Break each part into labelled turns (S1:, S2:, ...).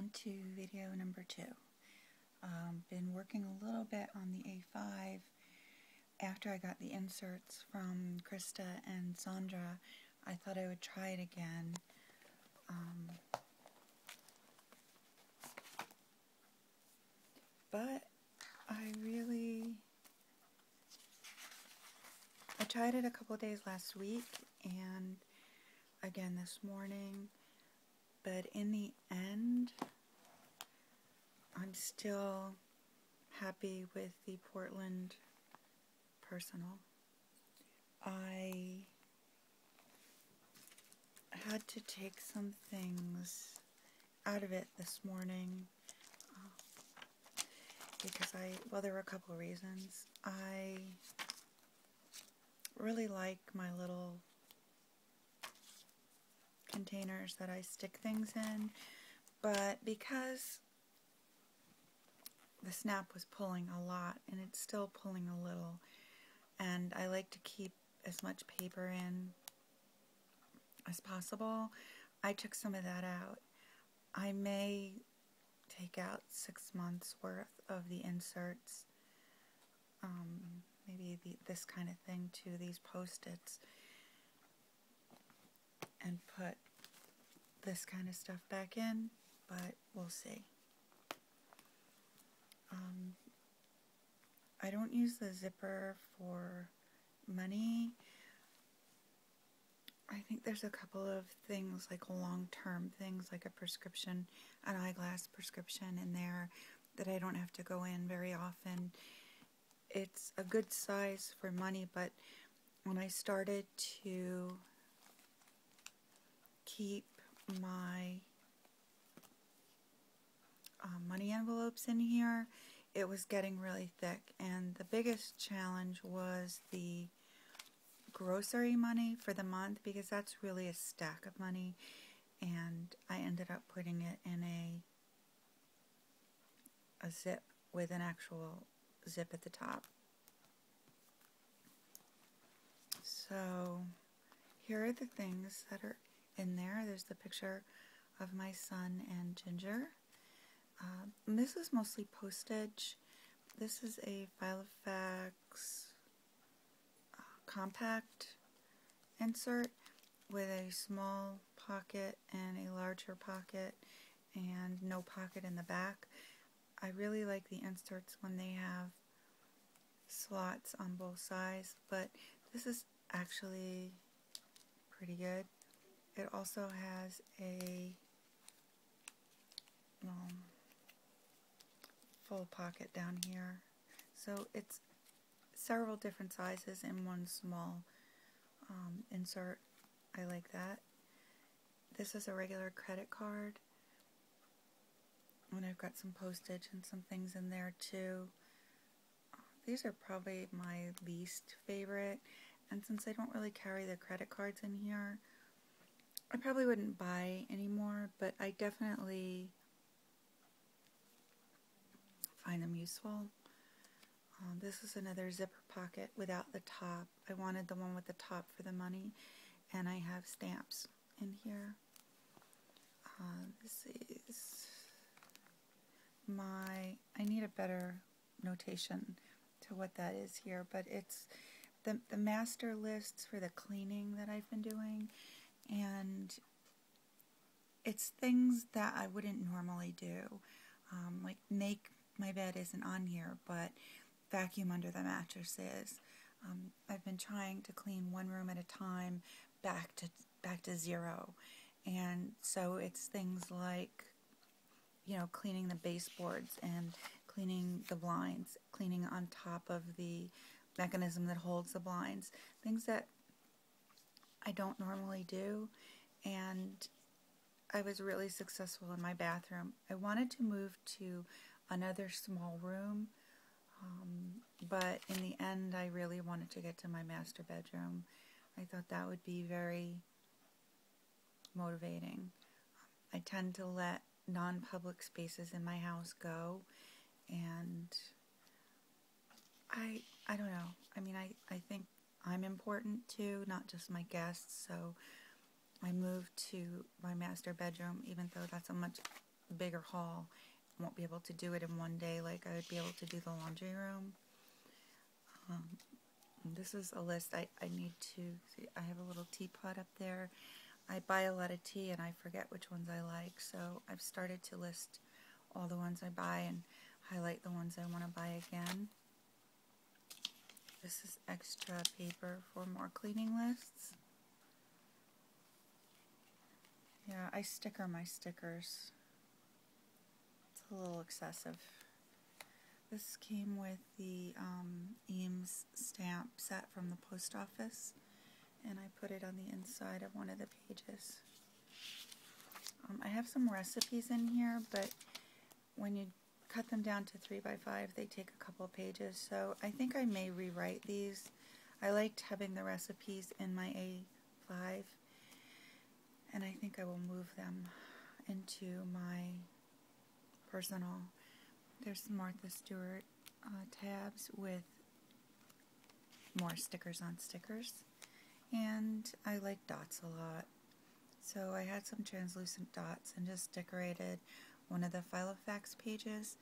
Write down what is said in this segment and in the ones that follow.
S1: on to video number 2. Been working a little bit on the A5 after I got the inserts from Krista and Sandra. I thought I would try it again. But I tried it a couple days last week and again this morning, but in the end I'm still happy with the Portland Personal. I had to take some things out of it this morning because well, there were a couple of reasons. I really like my little containers that I stick things in, but because the snap was pulling a lot, and it's still pulling a little, and I like to keep as much paper in as possible, I took some of that out. I may take out 6 months worth of the inserts, maybe this kind of thing too, these Post-its, and put this kind of stuff back in, but we'll see. I don't use the zipper for money. I think there's a couple of things, like long-term things, like a prescription, an eyeglass prescription in there that I don't have to go in very often. It's a good size for money, but when I started to keep my money envelopes in here, it was getting really thick, and the biggest challenge was the grocery money for the month, because that's really a stack of money, and I ended up putting it in a zip with an actual zip at the top. So here are the things that are in there. There's the picture of my son and Ginger. This is mostly postage. This is a Filofax compact insert with a small pocket and a larger pocket and no pocket in the back. I really like the inserts when they have slots on both sides, but this is actually pretty good. It also has a full pocket down here, so it's several different sizes in one small insert. I like that. This is a regular credit card, and I've got some postage and some things in there too. These are probably my least favorite, and since I don't really carry the credit cards in here, I probably wouldn't buy anymore, but I definitely find them useful. This is another zipper pocket without the top. I wanted the one with the top for the money, and I have stamps in here. This is I need a better notation to what that is here, but it's the master lists for the cleaning that I've been doing, and it's things that I wouldn't normally do, like make my bed isn't on here, but vacuum under the mattress is. I've been trying to clean one room at a time back to zero, and so it's things like, you know, cleaning the baseboards and cleaning the blinds, cleaning on top of the mechanism that holds the blinds, things that I don't normally do. And I was really successful in my bathroom. I wanted to move to another small room, but in the end I really wanted to get to my master bedroom. I thought that would be very motivating. I tend to let non-public spaces in my house go, and I don't know. I mean, I think I'm important too, not just my guests, so I moved to my master bedroom, even though that's a much bigger haul. Won't be able to do it in one day like I would be able to do the laundry room. This is a list. I need to see, I have a little teapot up there. I buy a lot of tea and I forget which ones I like, so I've started to list all the ones I buy and highlight the ones I want to buy again. This is extra paper for more cleaning lists. Yeah, I sticker my stickers. It's a little excessive. This came with the Eames stamp set from the post office, and I put it on the inside of one of the pages. I have some recipes in here, but when you cut them down to 3x5, they take a couple pages, so I think I may rewrite these. I liked having the recipes in my A5, and I think I will move them into my personal. There's some Martha Stewart tabs with more stickers on stickers, and I like dots a lot, so I had some translucent dots and just decorated one of the Filofax pages.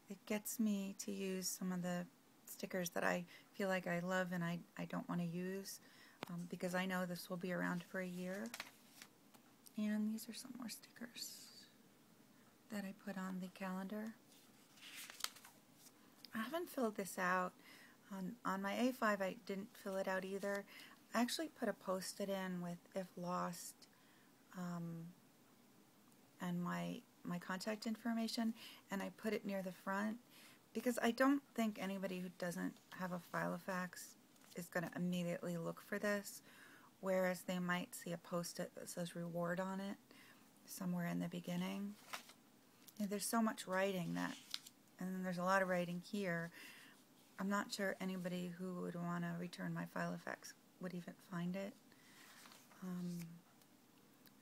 S1: It gets me to use some of the stickers that I feel like I love and I don't want to use, because I know this will be around for a year. And these are some more stickers that I put on the calendar. I haven't filled this out. On my A5 I didn't fill it out either. I actually put a post-it in with if lost and my contact information, and I put it near the front because I don't think anybody who doesn't have a Filofax is going to immediately look for this, whereas they might see a post-it that says reward on it somewhere in the beginning. And there's so much writing that, and then there's a lot of writing here. I'm not sure anybody who would want to return my Filofax would even find it.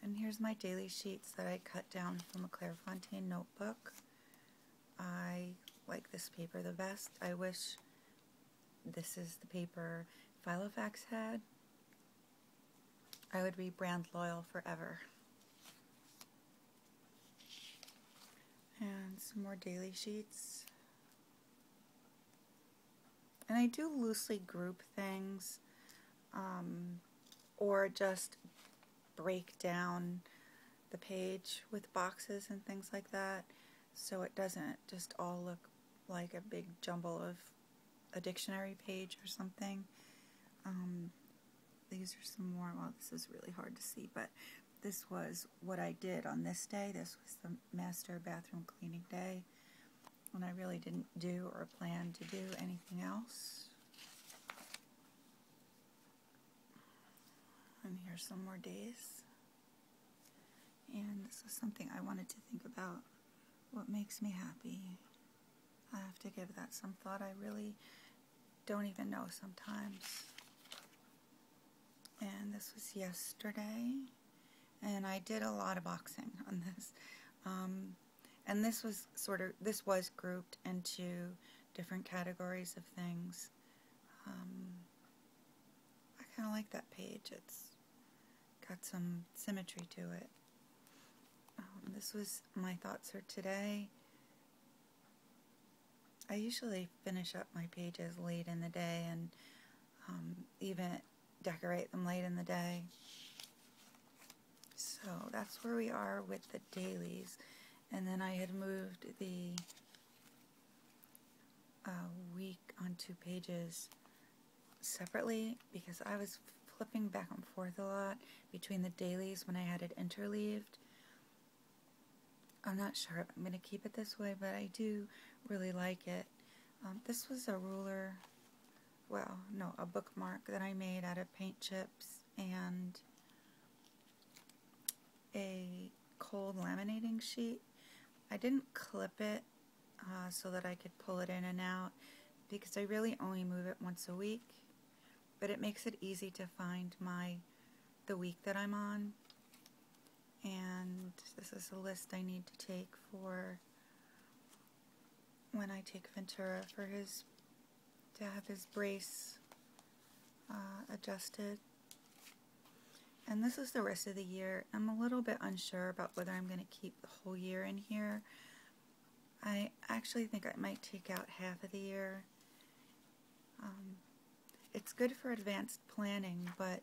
S1: And here's my daily sheets that I cut down from a Clairefontaine notebook. I like this paper the best. I wish this is the paper Filofax had. I would be brand loyal forever. And some more daily sheets. And I do loosely group things, or just break down the page with boxes and things like that, so it doesn't just all look like a big jumble of a dictionary page or something. These are some more, well, this is really hard to see, but this was what I did on this day. This was the master bathroom cleaning day, and I really didn't do or plan to do anything else. And here's some more days. And this is something I wanted to think about. What makes me happy? I have to give that some thought. I really don't even know sometimes. And this was yesterday. And I did a lot of boxing on this. And this was grouped into different categories of things. I kind of like that page. It's got some symmetry to it. This was my thoughts for today. I usually finish up my pages late in the day and even decorate them late in the day. So that's where we are with the dailies. And then I had moved the week onto pages separately because I was flipping back and forth a lot between the dailies when I had it interleaved. I'm not sure if I'm going to keep it this way, but I do really like it. This was a ruler, well, no, a bookmark that I made out of paint chips and a cold laminating sheet. I didn't clip it so that I could pull it in and out because I really only move it once a week, but it makes it easy to find the week that I'm on. And this is a list I need to take for when I take Ventura for to have his brace adjusted. And this is the rest of the year. I'm a little bit unsure about whether I'm going to keep the whole year in here. I actually think I might take out half of the year. It's good for advanced planning, but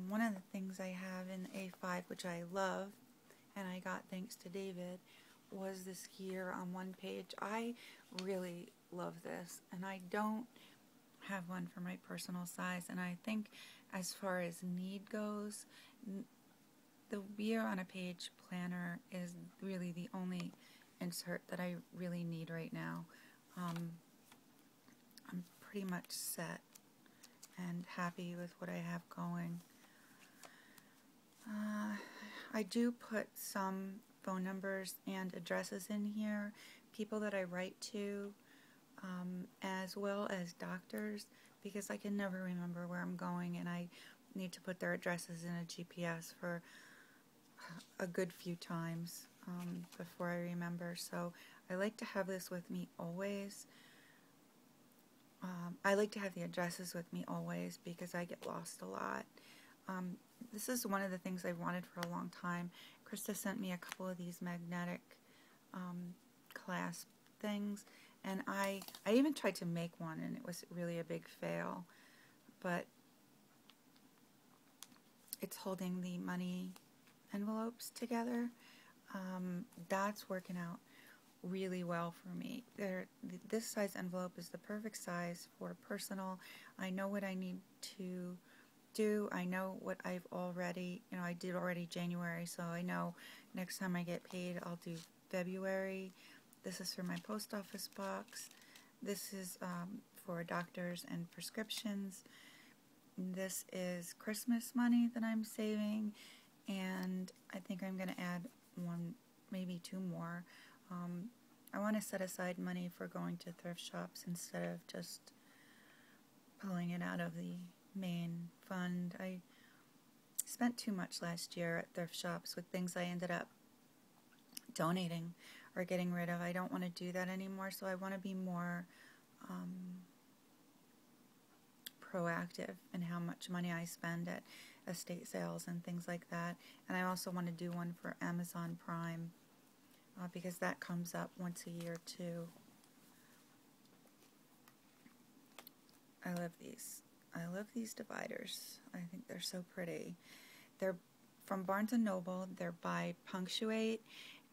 S1: one of the things I have in A5, which I love, and I got thanks to David, was this here on one page. I really love this, and I don't have one for my personal size, and I think as far as need goes, the year on a page planner is really the only insert that I really need right now. I'm pretty much set and happy with what I have going. I do put some phone numbers and addresses in here, people that I write to, as well as doctors, because I can never remember where I'm going and I need to put their addresses in a GPS for a good few times before I remember. So I like to have this with me always. I like to have the addresses with me always because I get lost a lot. This is one of the things I've wanted for a long time. Krista sent me a couple of these magnetic clasp things, and I even tried to make one, and it was really a big fail. But it's holding the money envelopes together. That's working out really well for me. This size envelope is the perfect size for personal. I know what I need to do. I know what I've already, I did already January, so I know next time I get paid I'll do February. This is for my post office box. This is for doctors and prescriptions. This is Christmas money that I'm saving, and I think I'm going to add one, maybe two more. I want to set aside money for going to thrift shops instead of just pulling it out of the main fund. I spent too much last year at thrift shops with things I ended up donating or getting rid of. I don't want to do that anymore, so I want to be more proactive in how much money I spend at estate sales and things like that. And I also want to do one for Amazon Prime because that comes up once a year too. I love these. I love these dividers. I think they're so pretty. They're from Barnes & Noble. They're by Punctuate,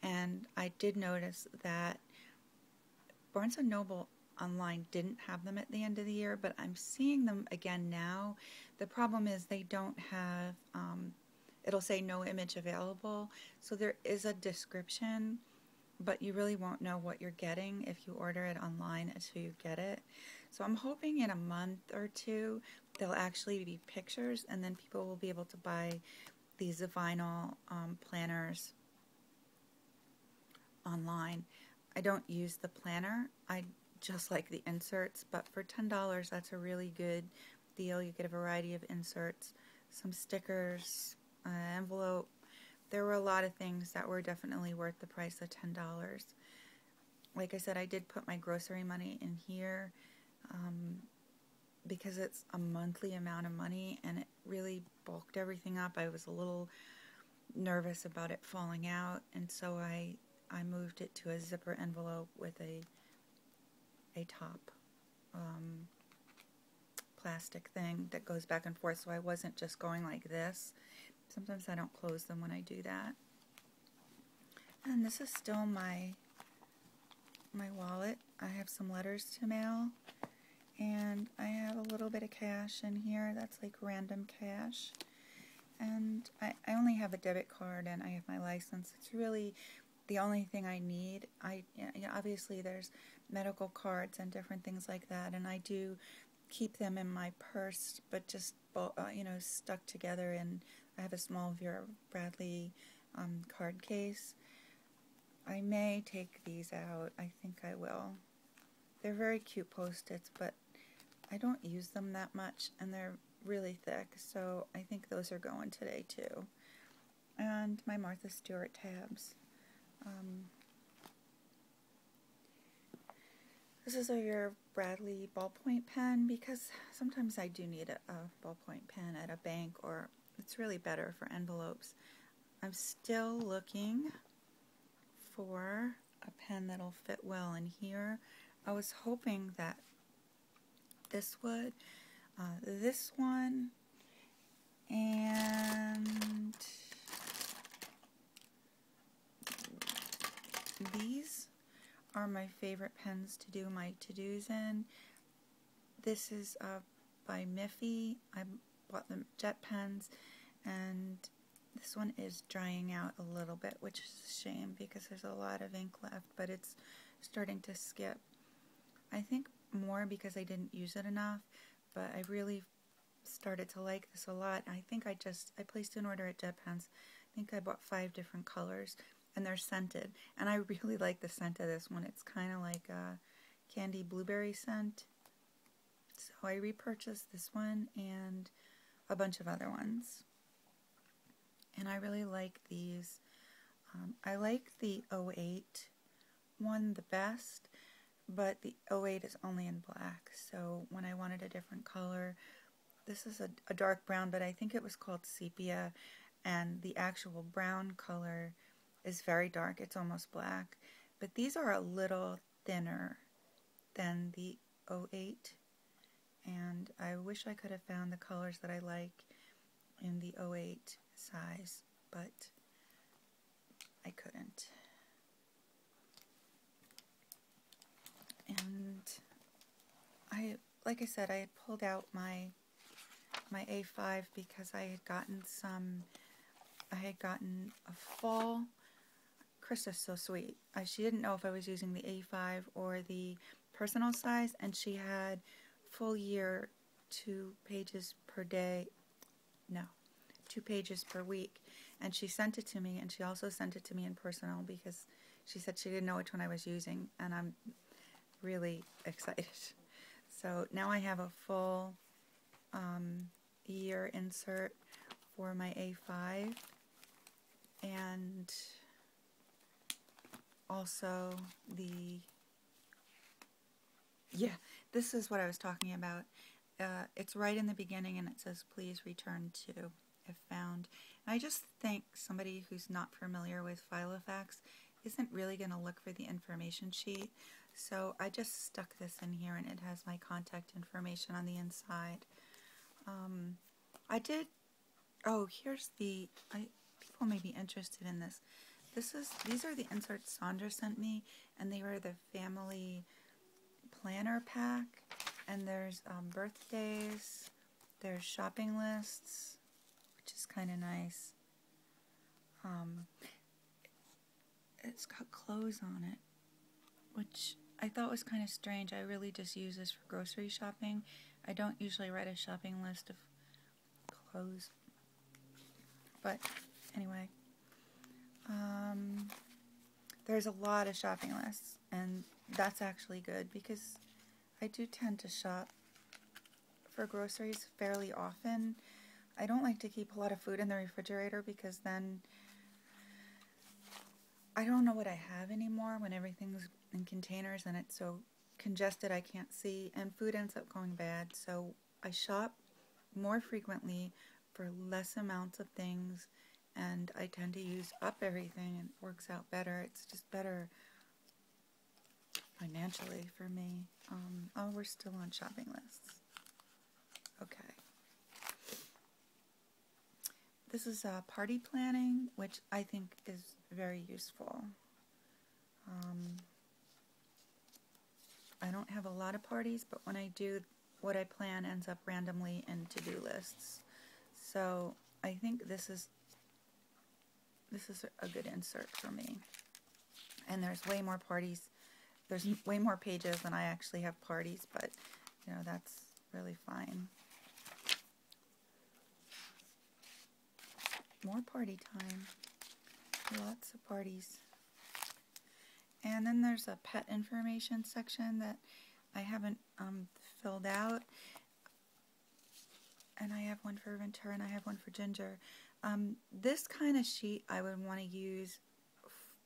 S1: and I did notice that Barnes & Noble online didn't have them at the end of the year, but I'm seeing them again now. The problem is they don't have, it'll say no image available, so there is a description, but you really won't know what you're getting if you order it online until you get it. So I'm hoping in a month or two there'll actually be pictures, and then people will be able to buy these vinyl planners online. I don't use the planner. I just like the inserts, but for $10 that's a really good deal. You get a variety of inserts, some stickers, envelope. There were a lot of things that were definitely worth the price of $10. Like I said, I did put my grocery money in here because it's a monthly amount of money, and it really bulked everything up. I was a little nervous about it falling out, and so I moved it to a zipper envelope with a top plastic thing that goes back and forth, so I wasn't just going like this. Sometimes I don't close them when I do that. And this is still my wallet. I have some letters to mail, and I have a little bit of cash in here. That's like random cash. And I only have a debit card, and I have my license. It's really the only thing I need. Obviously there's medical cards and different things like that, and I do keep them in my purse, but just stuck together. And I have a small Vera Bradley card case. I may take these out. I think I will. They're very cute Post-its, but I don't use them that much, and they're really thick, so I think those are going today too. And my Martha Stewart tabs. This is a Vera Bradley ballpoint pen, because sometimes I do need a ballpoint pen at a bank or it's really better for envelopes. I'm still looking for a pen that'll fit well in here. I was hoping that this would, this one, and these are my favorite pens to do my to-dos in. This is by Miffy. I bought them jet pens, and this one is drying out a little bit, which is a shame because there's a lot of ink left, but it's starting to skip. I think more because I didn't use it enough, but I really started to like this a lot. I think I placed an order at Jet Pens. I think I bought 5 different colors, and they're scented, and I really like the scent of this one. It's kind of like a candy blueberry scent. So I repurchased this one and a bunch of other ones. And I really like these. I like the 08 one the best, but the 08 is only in black. So when I wanted a different color, this is a dark brown, but I think it was called sepia, and the actual brown color is very dark. It's almost black. But these are a little thinner than the 08, and I wish I could have found the colors that I like in the 08 size, but I couldn't. And like I said, I had pulled out my A5 because I had gotten a fall. Krista's so sweet. She didn't know if I was using the A5 or the personal size, and she had full year 2 pages per day. No, 2 pages per week. And she sent it to me, and she also sent it to me in personal because she said she didn't know which one I was using, and I'm really excited. So now I have a full year insert for my A5, and also this is what I was talking about. It's right in the beginning, and it says please return to if found. And I just think somebody who's not familiar with Filofax isn't really going to look for the information sheet. So I just stuck this in here, and it has my contact information on the inside. People may be interested in this. These are the inserts Sandra sent me, and they were the family planner pack, and there's birthdays, there's shopping lists, which is kind of nice. It's got clothes on it, which I thought was kind of strange. I really just use this for grocery shopping. I don't usually write a shopping list of clothes. But anyway, there's a lot of shopping lists, and that's actually good because I do tend to shop for groceries fairly often. I don't like to keep a lot of food in the refrigerator because then I don't know what I have anymore when everything's in containers and it's so congested I can't see, and food ends up going bad. So I shop more frequently for less amounts of things, and I tend to use up everything, and it works out better. It's just better financially for me. We're still on shopping lists. Okay. This is party planning, which I think is very useful. I don't have a lot of parties, but when I do, what I plan ends up randomly in to-do lists. So I think this is a good insert for me. And there's way more parties. There's way more pages than I actually have parties, but you know, that's really fine. More party time. Lots of parties. And then there's a pet information section that I haven't filled out. And I have one for Ventura and I have one for Ginger. This kind of sheet I would want to use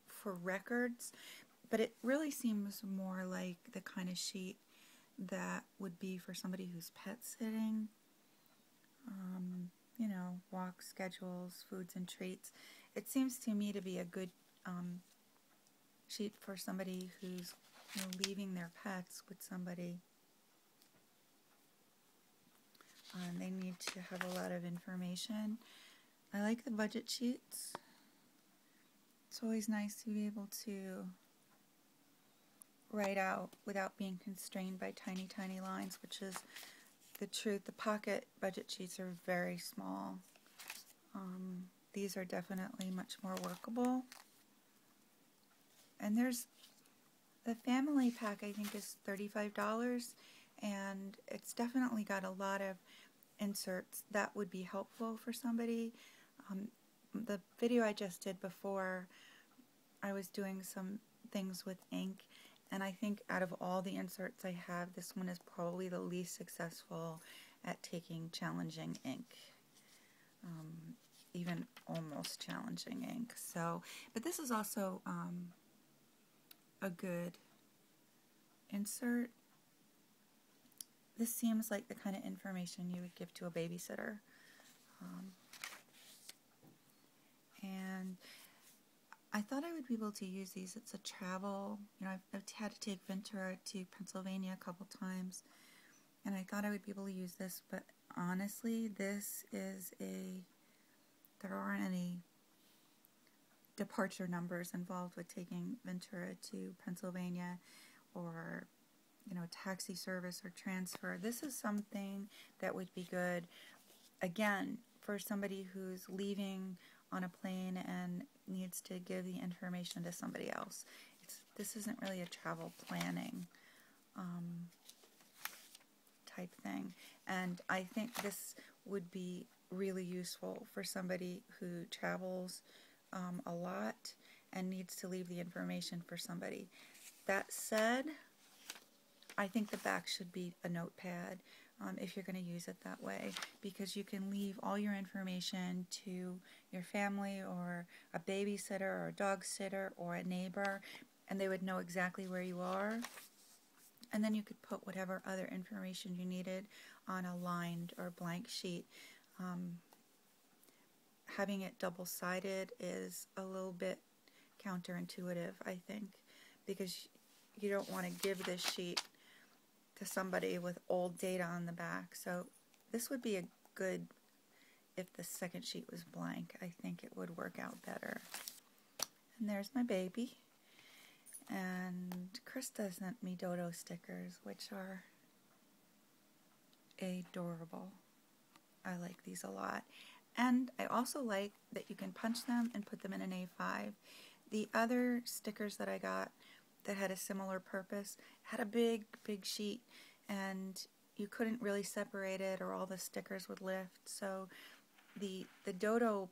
S1: for records, but it really seems more like the kind of sheet that would be for somebody who's pet sitting. you know, walk schedules, foods and treats. It seems to me to be a good sheet for somebody who's, you know, leaving their pets with somebody. They need to have a lot of information. I like the budget sheets. It's always nice to be able to write out without being constrained by tiny, tiny lines, which is the truth. The pocket budget sheets are very small. These are definitely much more workable. And there's the family pack, I think, is $35, and it's definitely got a lot of inserts that would be helpful for somebody. The video I just did before, I was doing some things with ink, and I think out of all the inserts I have, this one is probably the least successful at taking challenging ink, even almost challenging ink. So, but this is also a good insert. This seems like the kind of information you would give to a babysitter. And I thought I would be able to use these. It's a travel, you know, I've had to take Ventura to Pennsylvania a couple times, and I thought I would be able to use this, but honestly, this is there aren't any departure numbers involved with taking Ventura to Pennsylvania, or, you know, taxi service or transfer. This is something that would be good, again, for somebody who's leaving on a plane and needs to give the information to somebody else. This isn't really a travel planning type thing. And I think this would be really useful for somebody who travels a lot and needs to leave the information for somebody. That said, I think the back should be a notepad if you're going to use it that way, because you can leave all your information to your family or a babysitter or a dog sitter or a neighbor, and they would know exactly where you are. And then you could put whatever other information you needed on a lined or blank sheet. Having it double-sided is a little bit counterintuitive, I think, because you don't want to give this sheet to somebody with old data on the back. So this would be a good, if the second sheet was blank, I think it would work out better. And there's my baby. And Krista sent me dodo stickers, which are adorable. I like these a lot. And I also like that you can punch them and put them in an A5. The other stickers that I got that had a similar purpose had a big, big sheet, and you couldn't really separate it or all the stickers would lift. So the dodo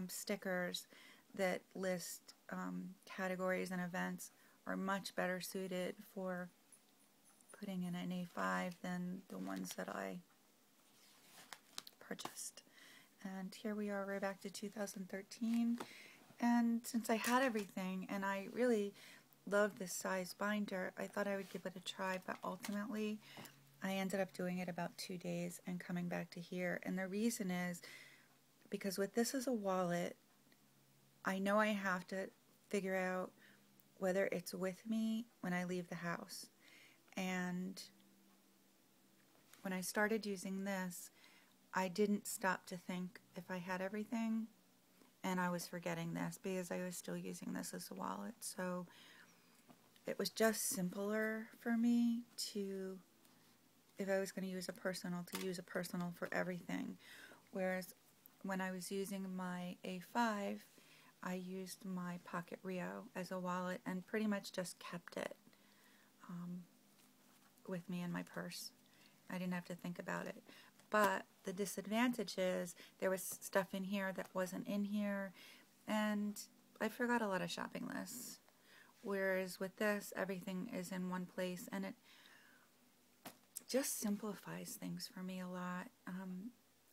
S1: stickers that list categories and events are much better suited for putting in an A5 than the ones that I purchased. And here we are, right back to 2013. And since I had everything, and I really loved this size binder, I thought I would give it a try, but ultimately I ended up doing it about 2 days and coming back to here. And the reason is because with this as a wallet, I know I have to figure out whether it's with me when I leave the house. And when I started using this, I didn't stop to think if I had everything, and I was forgetting this because I was still using this as a wallet. So it was just simpler for me to, if I was going to use a personal, to use a personal for everything. Whereas when I was using my A5, I used my Pocket Rio as a wallet and pretty much just kept it with me in my purse. I didn't have to think about it. But the disadvantage is there was stuff in here that wasn't in here, and I forgot a lot of shopping lists. Whereas with this, everything is in one place, and it just simplifies things for me a lot.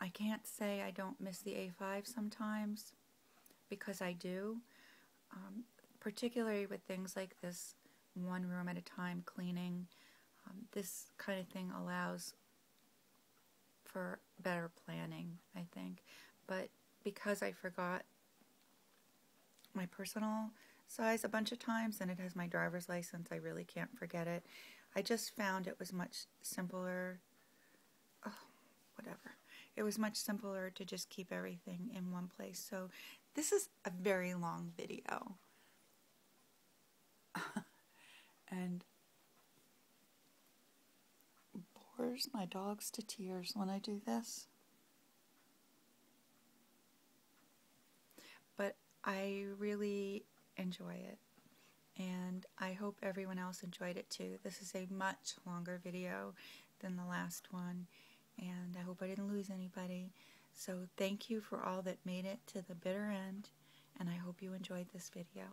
S1: I can't say I don't miss the A5 sometimes, because I do, particularly with things like this one room at a time cleaning. This kind of thing allows for better planning, I think. But because I forgot my personal size a bunch of times, and it has my driver's license, I really can't forget it. I just found it was much simpler. Oh, whatever. It was much simpler to just keep everything in one place. So this is a very long video. And bores my dogs to tears when I do this. But I really enjoy it, and I hope everyone else enjoyed it too. This is a much longer video than the last one, and I hope I didn't lose anybody. So thank you for all that made it to the bitter end, and I hope you enjoyed this video.